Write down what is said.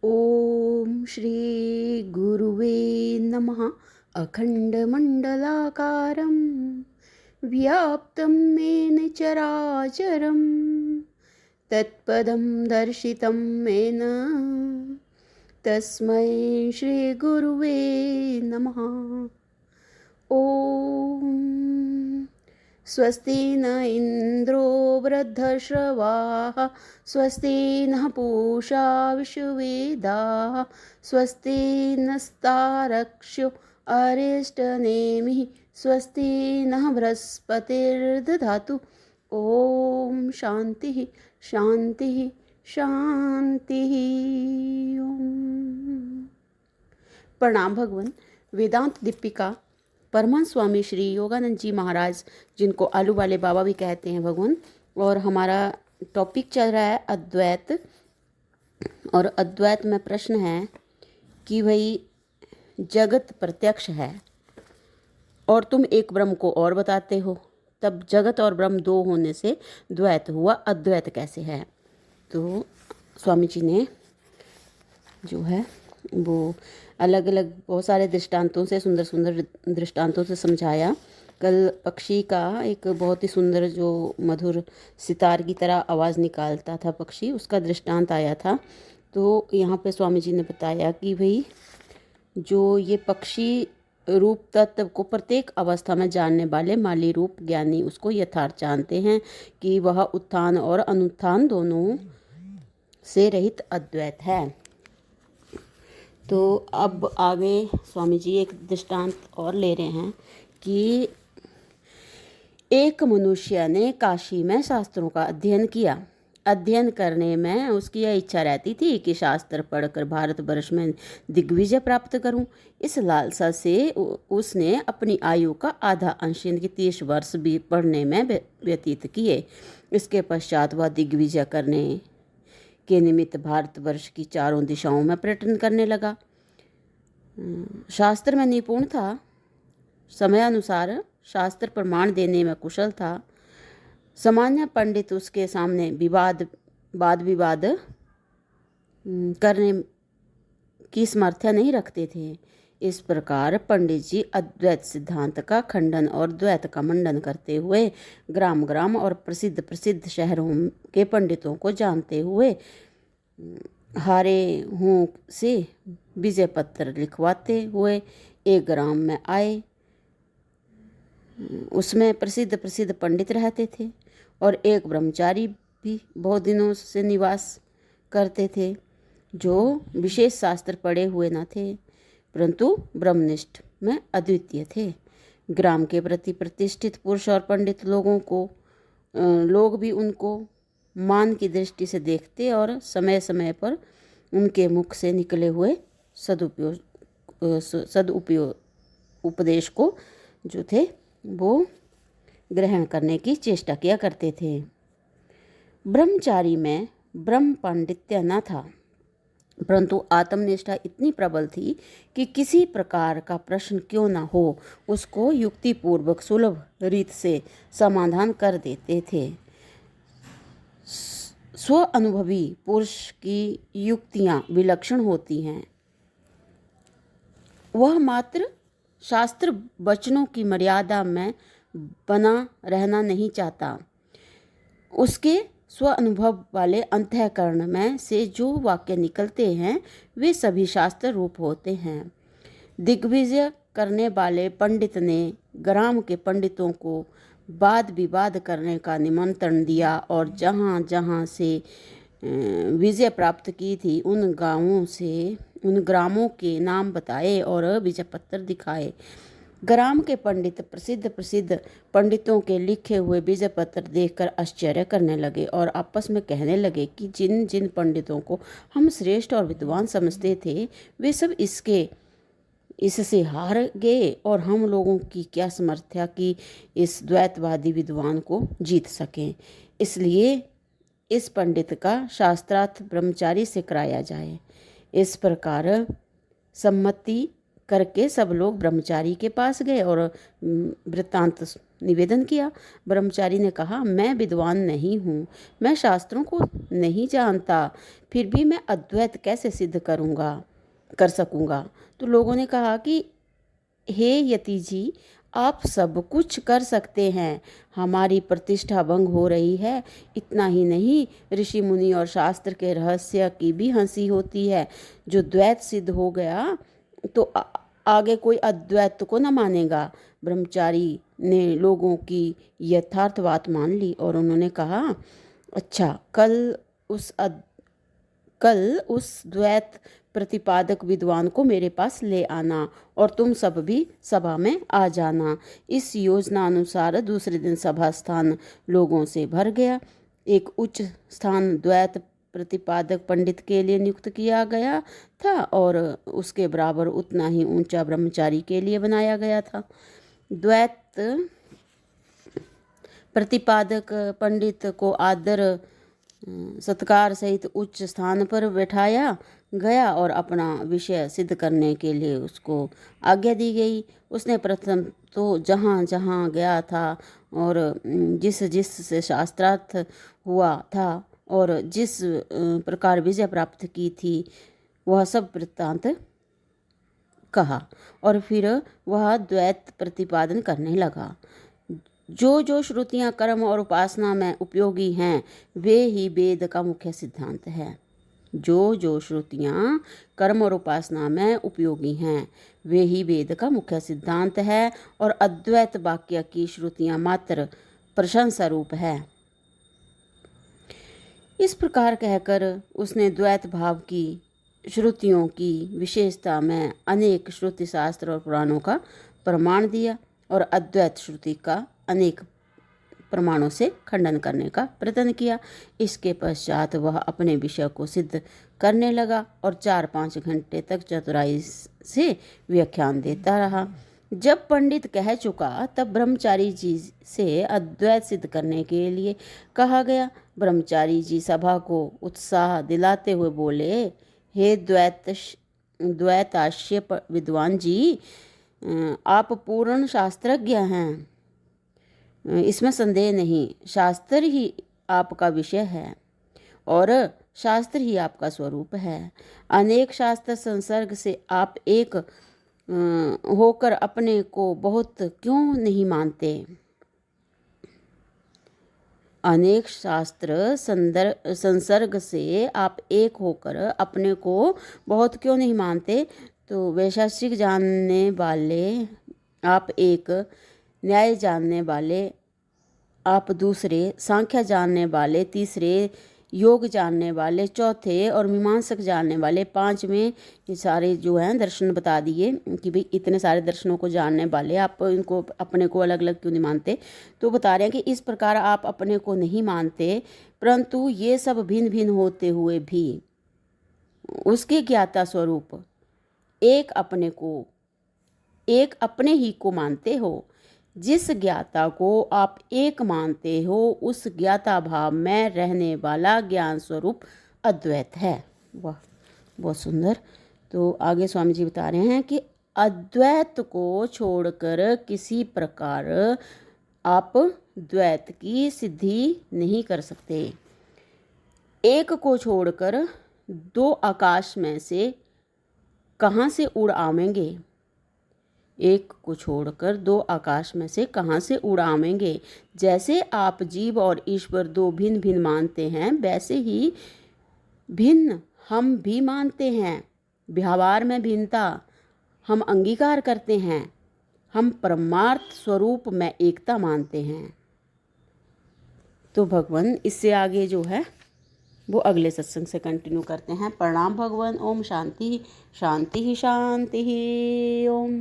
ओम श्री गुरुवे नमः। अखंडमंडलाकारं व्याप्तं येन चराचरं तत्पदं दर्शितं येन तस्मै श्रीगुरुवे नमः। ओम स्वस्ति न इंद्रो वृद्धश्रवाः स्वस्ति नः पूषा विश्ववेदाः स्वस्ति नस्तारक्ष्यो अरिष्टनेमिः स्वस्ति नः बृहस्पतिर्दधातु। ओम शांति शांति शांति। ओम प्रणाम भगवान। वेदांत दीपिका परमहंस स्वामी श्री योगानंद जी महाराज, जिनको आलू वाले बाबा भी कहते हैं भगवान, और हमारा टॉपिक चल रहा है अद्वैत। और अद्वैत में प्रश्न है कि भाई जगत प्रत्यक्ष है और तुम एक ब्रह्म को और बताते हो, तब जगत और ब्रह्म दो होने से द्वैत हुआ, अद्वैत कैसे है? तो स्वामी जी ने जो है वो अलग अलग बहुत सारे दृष्टांतों से, सुंदर सुंदर दृष्टांतों से समझाया। कल पक्षी का एक बहुत ही सुंदर जो मधुर सितार की तरह आवाज़ निकालता था पक्षी, उसका दृष्टांत आया था। तो यहाँ पे स्वामी जी ने बताया कि भाई जो ये पक्षी रूप तत्व को प्रत्येक अवस्था में जानने वाले माली रूप ज्ञानी उसको यथार्थ जानते हैं कि वह उत्थान और अनुत्थान दोनों से रहित अद्वैत है। तो अब आगे स्वामी जी एक दृष्टांत और ले रहे हैं कि एक मनुष्य ने काशी में शास्त्रों का अध्ययन किया। अध्ययन करने में उसकी यह इच्छा रहती थी कि शास्त्र पढ़कर भारतवर्ष में दिग्विजय प्राप्त करूं। इस लालसा से उसने अपनी आयु का आधा अंश यानी कि 30 वर्ष भी पढ़ने में व्यतीत किए। इसके पश्चात वह दिग्विजय करने के निमित्त भारतवर्ष की चारों दिशाओं में पर्यटन करने लगा। शास्त्र में निपुण था, समय अनुसार शास्त्र प्रमाण देने में कुशल था। सामान्य पंडित उसके सामने वाद विवाद करने की सामर्थ्य नहीं रखते थे। इस प्रकार पंडित जी अद्वैत सिद्धांत का खंडन और द्वैत का मंडन करते हुए ग्राम ग्राम और प्रसिद्ध प्रसिद्ध शहरों के पंडितों को जानते हुए हारे हूँ से विजय पत्र लिखवाते हुए एक ग्राम में आए। उसमें प्रसिद्ध प्रसिद्ध पंडित रहते थे और एक ब्रह्मचारी भी बहुत दिनों से निवास करते थे, जो विशेष शास्त्र पढ़े हुए न थे परंतु ब्रह्मनिष्ठ में अद्वितीय थे। ग्राम के प्रति प्रतिष्ठित पुरुष और पंडित लोग भी उनको मान की दृष्टि से देखते और समय समय पर उनके मुख से निकले हुए उपदेश को जो थे वो ग्रहण करने की चेष्टा किया करते थे। ब्रह्मचारी में ब्रह्म पांडित्य न था परंतु आत्मनिष्ठा इतनी प्रबल थी कि किसी प्रकार का प्रश्न क्यों न हो उसको युक्तिपूर्वक सुलभ रीत से समाधान कर देते थे। स्व अनुभवी पुरुष की युक्तियां विलक्षण होती हैं। वह मात्र शास्त्र वचनों की मर्यादा में बना रहना नहीं चाहता। उसके स्व अनुभव वाले अंतःकरण में से जो वाक्य निकलते हैं वे सभी शास्त्र रूप होते हैं। दिग्विजय करने वाले पंडित ने ग्राम के पंडितों को वाद विवाद करने का निमंत्रण दिया और जहाँ जहाँ से विजय प्राप्त की थी उन ग्रामों के नाम बताए और विजय पत्र दिखाए। ग्राम के पंडित प्रसिद्ध प्रसिद्ध पंडितों के लिखे हुए विजय पत्र देखकर आश्चर्य करने लगे और आपस में कहने लगे कि जिन जिन पंडितों को हम श्रेष्ठ और विद्वान समझते थे वे सब इससे हार गए और हम लोगों की क्या सामर्थ्य कि इस द्वैतवादी विद्वान को जीत सकें। इसलिए इस पंडित का शास्त्रार्थ ब्रह्मचारी से कराया जाए। इस प्रकार सम्मति करके सब लोग ब्रह्मचारी के पास गए और वृत्तांत निवेदन किया। ब्रह्मचारी ने कहा, मैं विद्वान नहीं हूँ, मैं शास्त्रों को नहीं जानता, फिर भी मैं अद्वैत कैसे सिद्ध कर सकूँगा। तो लोगों ने कहा कि हे यति जी, आप सब कुछ कर सकते हैं, हमारी प्रतिष्ठा भंग हो रही है। इतना ही नहीं, ऋषि मुनि और शास्त्र के रहस्य की भी हंसी होती है। जो द्वैत सिद्ध हो गया तो आगे कोई अद्वैत को न मानेगा। ब्रह्मचारी ने लोगों की यथार्थ बात मान ली और उन्होंने कहा, अच्छा, कल उस द्वैत प्रतिपादक विद्वान को मेरे पास ले आना और तुम सब भी सभा में आ जाना। इस योजना अनुसार दूसरे दिन सभा स्थान लोगों से भर गया। एक उच्च स्थान द्वैत प्रतिपादक पंडित के लिए नियुक्त किया गया था और उसके बराबर उतना ही ऊंचा ब्रह्मचारी के लिए बनाया गया था। द्वैत प्रतिपादक पंडित को आदर सत्कार सहित उच्च स्थान पर बैठाया गया और अपना विषय सिद्ध करने के लिए उसको आज्ञा दी गई। उसने प्रथम तो जहाँ जहाँ गया था और जिस जिस से शास्त्रार्थ हुआ था और जिस प्रकार विजय प्राप्त की थी, वह सब वृत्तांत कहा और फिर वह द्वैत प्रतिपादन करने लगा। जो श्रुतियाँ कर्म और उपासना में उपयोगी हैं, वे ही वेद का मुख्य सिद्धांत है। जो श्रुतियाँ कर्म और उपासना में उपयोगी हैं, वे ही वेद का मुख्य सिद्धांत है और अद्वैत वाक्य की श्रुतियाँ मात्र प्रशंसा रूप है। इस प्रकार कहकर उसने द्वैत भाव की श्रुतियों की विशेषता में अनेक श्रुति शास्त्र और पुराणों का प्रमाण दिया और अद्वैत श्रुति का अनेक प्रमाणों से खंडन करने का प्रयत्न किया। इसके पश्चात वह अपने विषय को सिद्ध करने लगा और 4-5 घंटे तक चतुराई से व्याख्यान देता रहा। जब पंडित कह चुका, तब ब्रह्मचारी जी से अद्वैत सिद्ध करने के लिए कहा गया। ब्रह्मचारी जी सभा को उत्साह दिलाते हुए बोले, हे द्वैताश्य विद्वान जी, आप पूर्ण शास्त्रज्ञ हैं, इसमें संदेह नहीं। शास्त्र ही आपका विषय है और शास्त्र ही आपका स्वरूप है। अनेक शास्त्र संसर्ग से आप एक होकर अपने को बहुत क्यों नहीं मानते? अनेक शास्त्र संसर्ग से आप एक होकर अपने को बहुत क्यों नहीं मानते? तो वैशेषिक जानने वाले आप एक, न्याय जानने वाले आप दूसरे, सांख्य जानने वाले तीसरे, योग जानने वाले चौथे और मीमांसक जानने वाले पांचवें। ये सारे जो हैं दर्शन बता दिए कि भाई इतने सारे दर्शनों को जानने वाले आप इनको अपने को अलग अलग क्यों नहीं मानते। तो बता रहे हैं कि इस प्रकार आप अपने को नहीं मानते, परंतु ये सब भिन्न भिन्न होते हुए भी उसके ज्ञाता स्वरूप एक अपने ही को मानते हो। जिस ज्ञाता को आप एक मानते हो, उस ज्ञाता भाव में रहने वाला ज्ञान स्वरूप अद्वैत है। वाह, बहुत सुंदर। तो आगे स्वामी जी बता रहे हैं कि अद्वैत को छोड़कर किसी प्रकार आप द्वैत की सिद्धि नहीं कर सकते। एक को छोड़कर दो आकाश में से कहाँ से उड़ आवेंगे? एक को छोड़कर दो आकाश में से कहाँ से उड़ आवेंगे? जैसे आप जीव और ईश्वर दो भिन्न भिन्न मानते हैं, वैसे ही भिन्न हम भी मानते हैं। व्यवहार में भिन्नता हम अंगीकार करते हैं, हम परमार्थ स्वरूप में एकता मानते हैं। तो भगवान इससे आगे जो है वो अगले सत्संग से कंटिन्यू करते हैं। प्रणाम भगवान। ओम शांति शांति शांति। ओम।